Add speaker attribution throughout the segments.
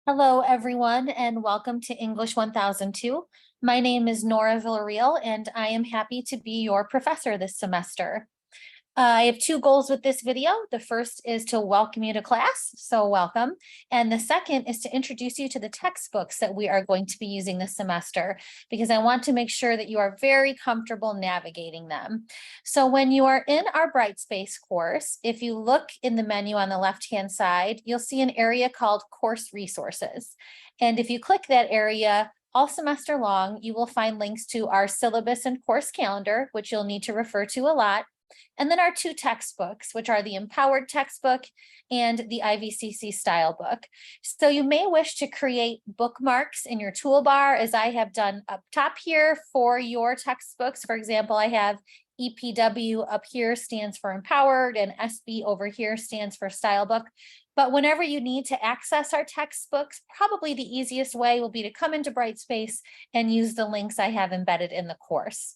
Speaker 1: Hello, everyone, and welcome to English 1002. My name is Nora Villarreal, and I am happy to be your professor this semester. I have two goals with this video. The first is to welcome you to class, so welcome. And the second is to introduce you to the textbooks that we are going to be using this semester, because I want to make sure that you are very comfortable navigating them. So when you are in our Brightspace course, if you look in the menu on the left-hand side, you'll see an area called Course Resources. And if you click that area, all semester long, you will find links to our syllabus and course calendar, which you'll need to refer to a lot. And then our two textbooks, which are the Empowered textbook and the IVCC style book. So you may wish to create bookmarks in your toolbar, as I have done up top here for your textbooks. For example, I have EPW up here stands for Empowered, and SB over here stands for style book. But whenever you need to access our textbooks, probably the easiest way will be to come into Brightspace and use the links I have embedded in the course.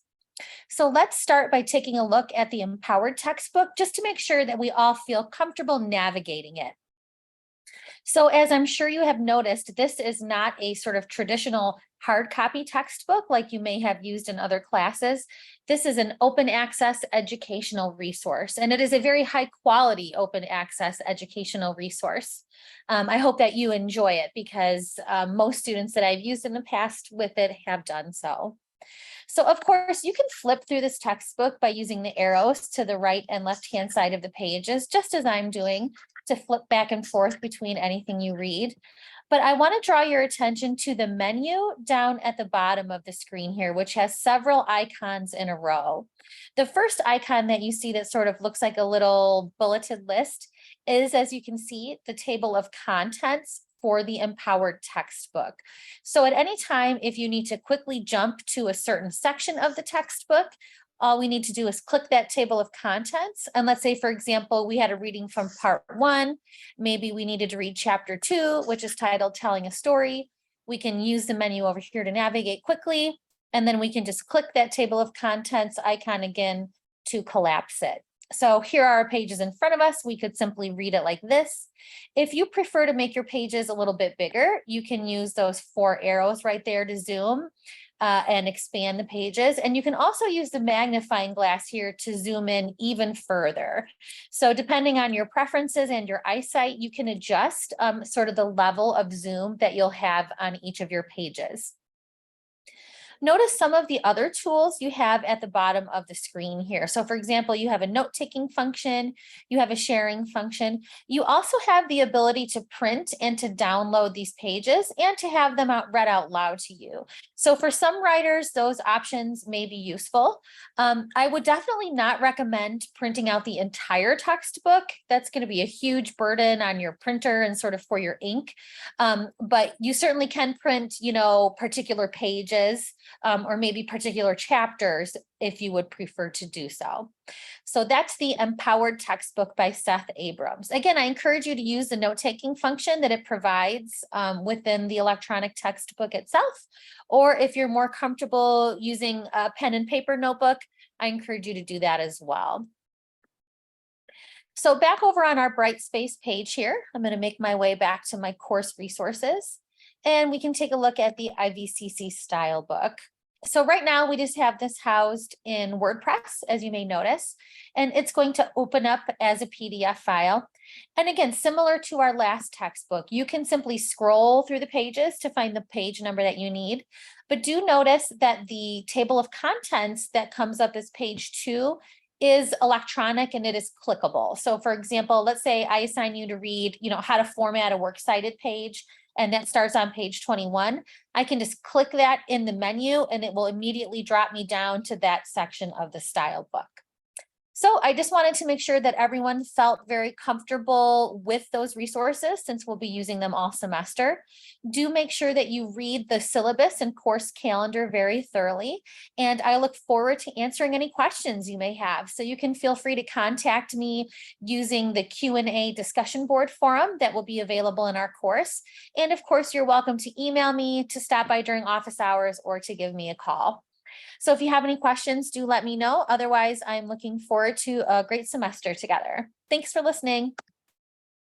Speaker 1: So let's start by taking a look at the Empowered textbook, just to make sure that we all feel comfortable navigating it. So as I'm sure you have noticed, this is not a sort of traditional hard copy textbook like you may have used in other classes. This is an open access educational resource, and it is a very high quality open access educational resource. I hope that you enjoy it, because most students that I've used in the past with it have done so. So of course, you can flip through this textbook by using the arrows to the right and left-hand side of the pages, just as I'm doing, to flip back and forth between anything you read. But I want to draw your attention to the menu down at the bottom of the screen here, which has several icons in a row. The first icon that you see that sort of looks like a little bulleted list is, as you can see, the table of contents for the Empowered textbook. So at any time, if you need to quickly jump to a certain section of the textbook, all we need to do is click that table of contents. And let's say, for example, we had a reading from part 1. Maybe we needed to read chapter 2, which is titled Telling a Story. We can use the menu over here to navigate quickly, and then we can just click that table of contents icon again to collapse it. So here are our pages in front of us. We could simply read it like this. If you prefer to make your pages a little bit bigger, you can use those 4 arrows right there to zoom and expand the pages. And you can also use the magnifying glass here to zoom in even further. So depending on your preferences and your eyesight, you can adjust sort of the level of zoom that you'll have on each of your pages. Notice some of the other tools you have at the bottom of the screen here. So for example, you have a note-taking function, you have a sharing function. You also have the ability to print and to download these pages and to have them read out loud to you. So for some writers, those options may be useful. I would definitely not recommend printing out the entire textbook. That's going to be a huge burden on your printer and sort of for your ink. But you certainly can print, particular pages or maybe particular chapters if you would prefer to do so. So that's the Empowered textbook by Seth Abrams. Again, I encourage you to use the note-taking function that it provides within the electronic textbook itself. Or if you're more comfortable using a pen and paper notebook, I encourage you to do that as well. So back over on our Brightspace page here, I'm going to make my way back to my course resources, and we can take a look at the IVCC style book. So right now we just have this housed in WordPress, as you may notice, and it's going to open up as a PDF file. And again, similar to our last textbook, you can simply scroll through the pages to find the page number that you need. But do notice that the table of contents that comes up as page 2 is electronic and it is clickable. So for example, let's say I assign you to read, how to format a works cited page, and that starts on page 21. I can just click that in the menu and it will immediately drop me down to that section of the style book. So I just wanted to make sure that everyone felt very comfortable with those resources, since we'll be using them all semester. Do make sure that you read the syllabus and course calendar very thoroughly, and I look forward to answering any questions you may have. So you can feel free to contact me using the Q&A discussion board forum that will be available in our course. And of course, you're welcome to email me, to stop by during office hours, or to give me a call. So if you have any questions, do let me know. Otherwise, I'm looking forward to a great semester together. Thanks for listening.